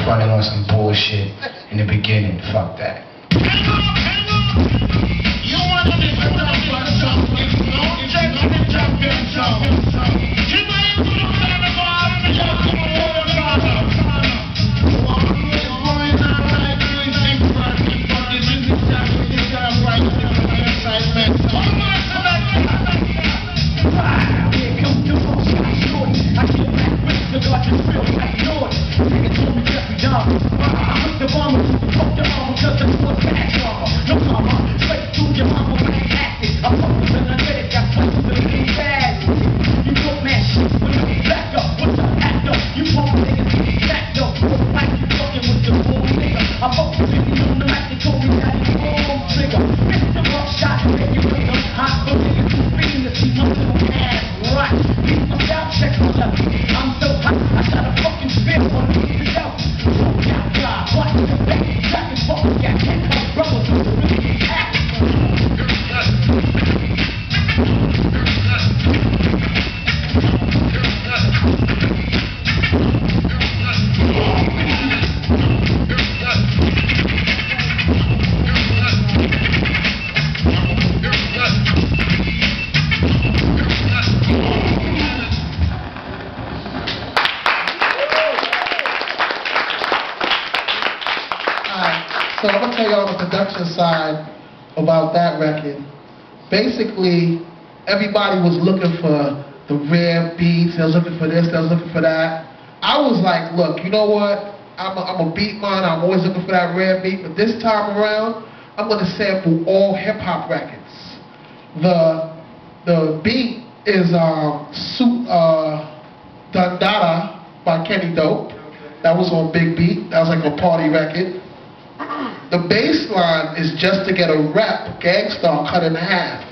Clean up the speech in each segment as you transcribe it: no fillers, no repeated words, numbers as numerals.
fronting on some bullshit in the beginning. Fuck that. So I'm gonna tell you on the production side about that record. Basically, everybody was looking for the rare beats. They was looking for this. They was looking for that. I was like, look, you know what? I'm a beat man. I'm always looking for that rare beat. But this time around, I'm gonna sample all hip hop records. The beat is Dandada by Kenny Dope. That was on Big Beat. That was like a party record. The bass line is Just to Get a Rep, Gangstar cut in half.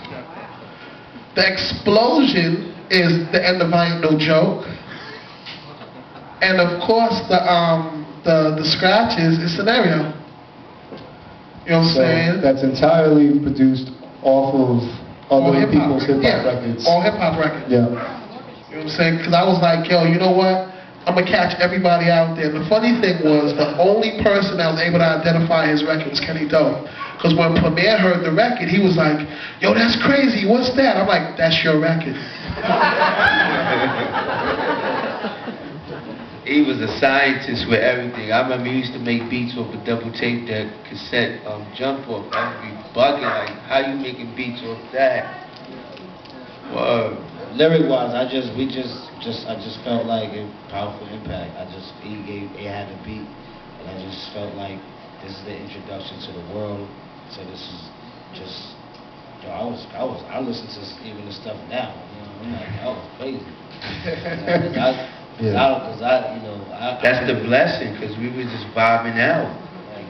The explosion is The End of I Ain't No Joke. And of course the scratches is Scenario. You know what I'm saying? That's entirely produced off of other people's hip-hop records. All hip-hop records. Yeah. You know what I'm saying? Because I was like, yo, you know what? I'm going to catch everybody out there. The funny thing was, the only person that was able to identify his record was Kenny Dope. Because when Premier heard the record, he was like, yo, that's crazy. What's that? I'm like, that's your record. He was a scientist with everything. I remember he used to make beats off a double tape that cassette jump off. I'd be bugging, like, how you making beats off that? Whoa. Lyric-wise, I just felt like a powerful impact. He had the beat, and I just felt like this is the introduction to the world. So this is just, yo, I listen to even the stuff now. You know, I'm like, that was crazy. That's the blessing, because we were just vibing out.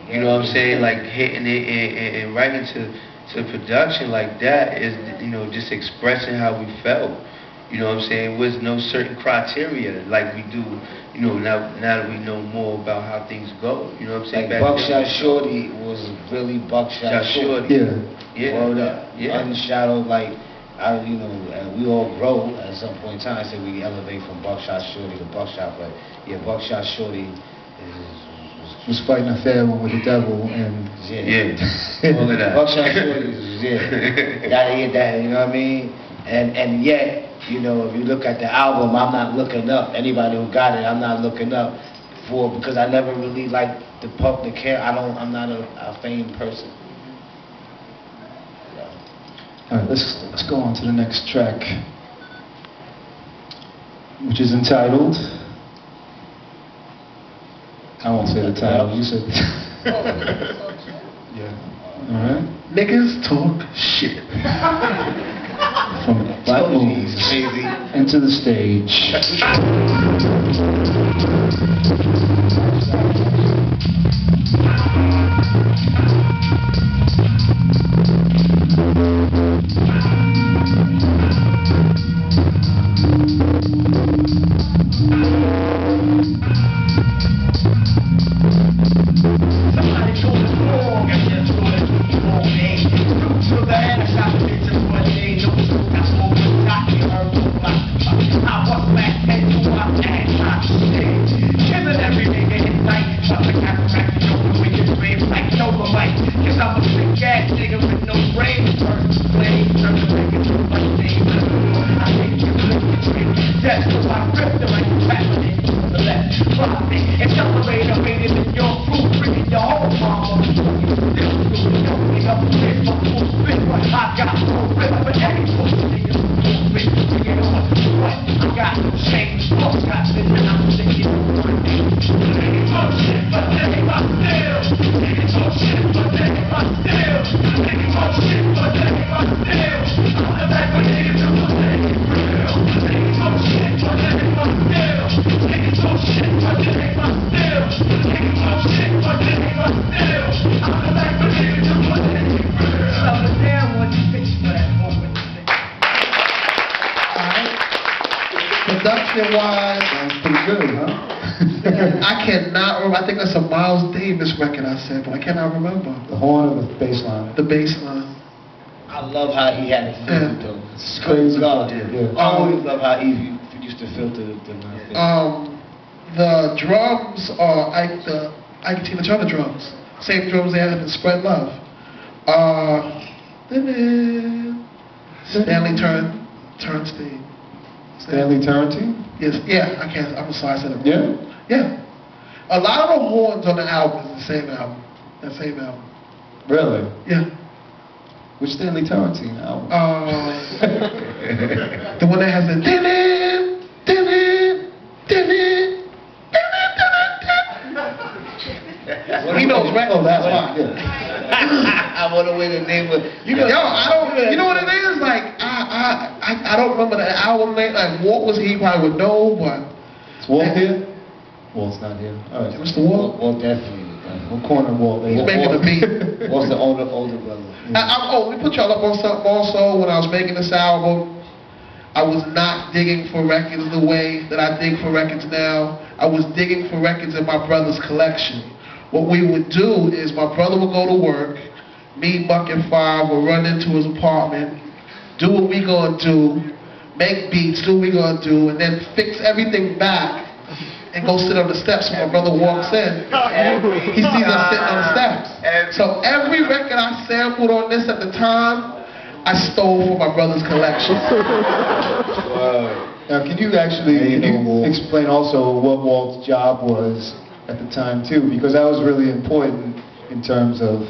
You know what I'm saying? Like hitting it and right into production like that is, you know, just expressing how we felt. You know what I'm saying? With no certain criteria like we do, you know, now that we know more about how things go. You know what I'm saying? Like Buckshot Shorty was really Buckshot Shorty. Yeah. Word up. Yeah. Unshadowed, like, you know, we all grow at some point in time. I say we elevate from Buckshot Shorty to Buckshot, but yeah, Buckshot Shorty was fighting a fair one with the devil and all of that. Buckshot Shorty, gotta get that, you know what I mean? And yet, you know, if you look at the album, I'm not looking up. Anybody who got it, I'm not looking up for, because I never really liked the public care. I'm not a famed person. All right, let's go on to the next track, which is entitled, I won't say the title, you said yeah. All right. Niggas talk shit. From Black Moves, Enter the Stage. I was back and Accelerator, rated in your crew, bringing your whole mama. Still up with my full spit, but I got full rip for every pussy nigga. Full rip, bring it on. What? I got no shame. Fuck, got this and I'm thinking my name. Niggas talk shit, but they ain't my still. Niggas talk shit, but they ain't my still. Niggas talk shit, but they ain't my still. I'm the back when niggas do what they ain't real. Niggas talk shit, but they ain't my still. Niggas talk shit, but they ain't my still. Niggas talk shit, but they ain't my still. I'm the back when niggas do what they ain't real. Slow it down when you bitch for that moment. Production-wise, Sounds pretty good, huh? I cannot remember. I think that's a Miles Davis record I said, but I cannot remember. The horn or the bass line? The bass line. I love how he had it filtered though. It's crazy. God, Yeah. I always love how Eve used to filter the The drums are Ike and Tina Turner drums. Same drums they had in Spread Love. Stanley Turnstein. Stanley Turrentine? Yes, yeah, I'm sorry, I said it. Yeah? Yeah. A lot of the horns on the album is the same album. That same album. Really? Yeah. Which Stanley Turrentine album? The one that has the he knows records. Oh, that's why. right. Yeah. I want to win the name of You know, I don't. You know what it is? Like I don't remember the album name. Like Walt was he probably would know, but Is Walt here? Walt's not here. All right. Mr. Walt. Well, definitely. What corner Walt? He's making a beat. What's the older brother? We put y'all up on something also. When I was making this album, I was not digging for records the way that I dig for records now. I was digging for records in my brother's collection. What we would do is my brother would go to work, me, Buck, and Five would run into his apartment, do what we gonna do, make beats, do what we gonna do, and then fix everything back and go sit on the steps when my brother walks in. He sees us sitting on the steps. So every record I sampled on this at the time, I stole from my brother's collection. Now, can you actually explain also what Walt's job was at the time too? Because that was really important in terms of,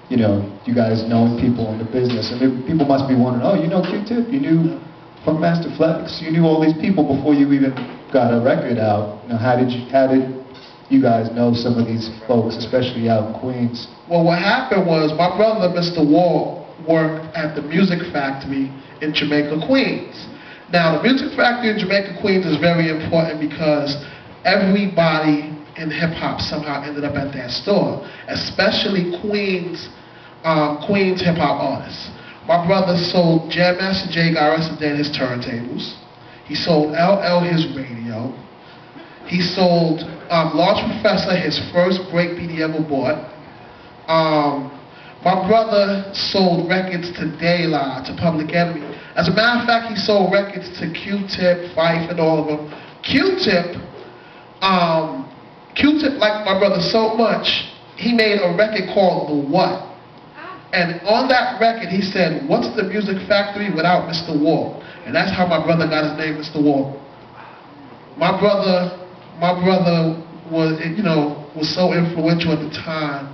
you know, you guys knowing people in the business. And people must be wondering, oh, you know Q-Tip, you knew Funkmaster Flex, you knew all these people before you even got a record out. Now, how did you guys know some of these folks, especially out in Queens? Well, what happened was my brother, Mr. Walt, worked at the Music Factory in Jamaica, Queens. Now, the Music Factory in Jamaica, Queens is very important because everybody in hip-hop somehow ended up at that store, especially Queens hip-hop artists. My brother sold Jam Master Jay Garrison his turntables. He sold LL his radio. He sold Large Professor his first breakbeat he ever bought. My brother sold records to De La, to Public Enemy. As a matter of fact, he sold records to Q-Tip, Fife, and all of them. Q-Tip liked my brother so much, he made a record called The What? And on that record, he said, what's the Music Factory without Mr. Walt? And that's how my brother got his name, Mr. Walt. My brother was, you know, was so influential at the time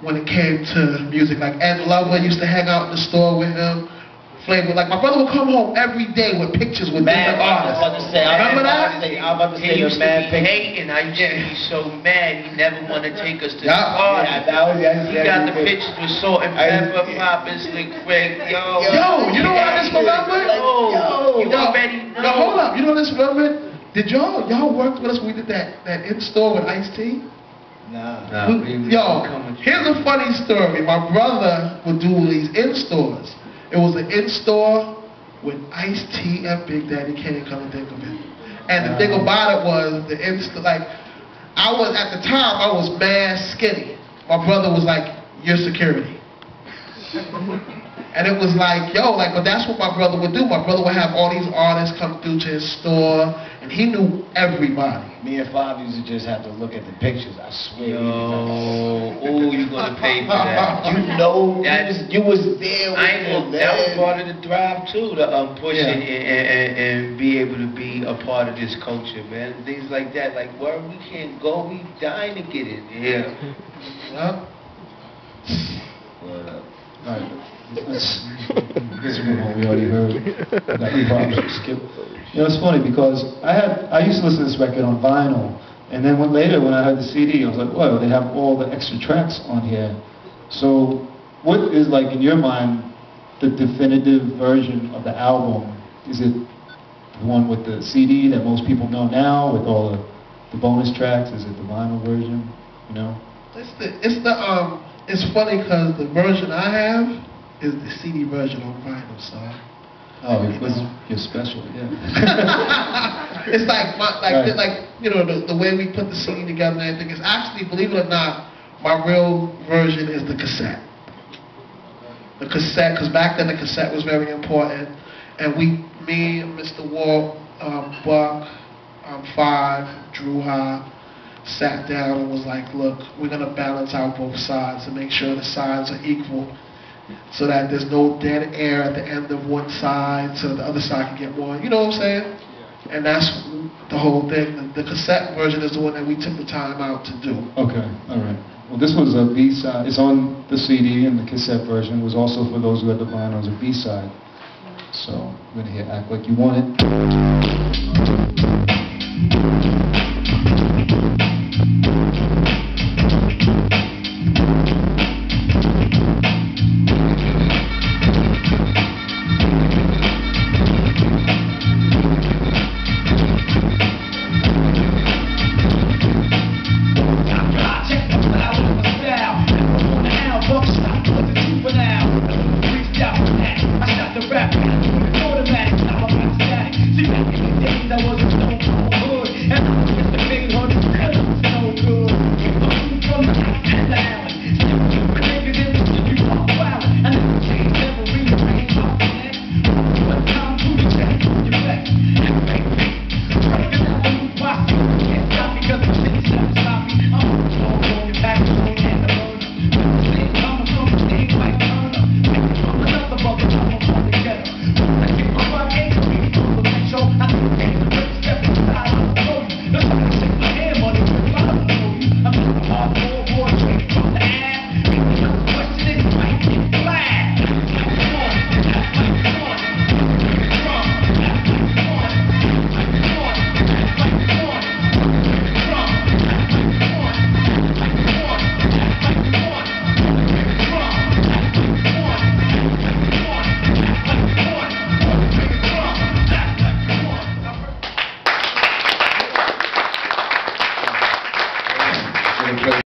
when it came to music. Like Ed Lover used to hang out in the store with him. Flavor, like my brother would come home every day with pictures with different artists. Remember that? I'm about to say, he used to be hating. I used to be so mad. He never wanted to take us to the party. He got the pictures with Salt and Pepper, Poppin', Slick Rick. Yo, you know what I just remembered? You already know. Yo, hold up. You know what I just remembered? Did y'all worked with us when we did that in-store with Ice-T? Nah. Yo, here's a funny story. My brother would do these in-stores. It was an in-store with Ice-T and Big Daddy Kane, come to think of it. And the thing about it was, the in-store, like, at the time, I was mad skinny. My brother was like, you're security. And it was like, yo, like, but that's what my brother would do. My brother would have all these artists come through to his store, and he knew everybody. Me and Five used to just have to look at the pictures. I swear. Oh, you gonna pay for that? You know, That- you was there with I ain't him, gonna, that was man. part of the drive too, to push Yeah. it and be able to be a part of this culture, man. Things like that, like where we can't go, we dying to get in. Yeah. Yeah. Word up. All right. Let's move on. We already heard. We got the problem. Skip. You know, it's funny because I used to listen to this record on vinyl, and then later when I heard the CD, I was like, whoa, they have all the extra tracks on here. So, what is, like, in your mind, the definitive version of the album? Is it the one with the CD that most people know now, with all the bonus tracks? Is it the vinyl version? You know? It's funny because the version I have is the CD version on vinyl, so. Oh, because you're special, yeah. It's like Right. like you know the way we put the CD together and everything is actually, believe it or not, my real version is the cassette. The cassette, because back then the cassette was very important, and me, Mr. Walt, Buck, Five, Drew Ha, sat down and was like, look, we're gonna balance out both sides and make sure the sides are equal, so that there's no dead air at the end of one side, so the other side can get more. You know what I'm saying? And that's the whole thing. The cassette version is the one that we took the time out to do. Okay, all right. Well, this was a B-side. It's on the CD, and the cassette version was also, for those who had the vinyl, as a B-side. So we're gonna hear "Act Like You Want It."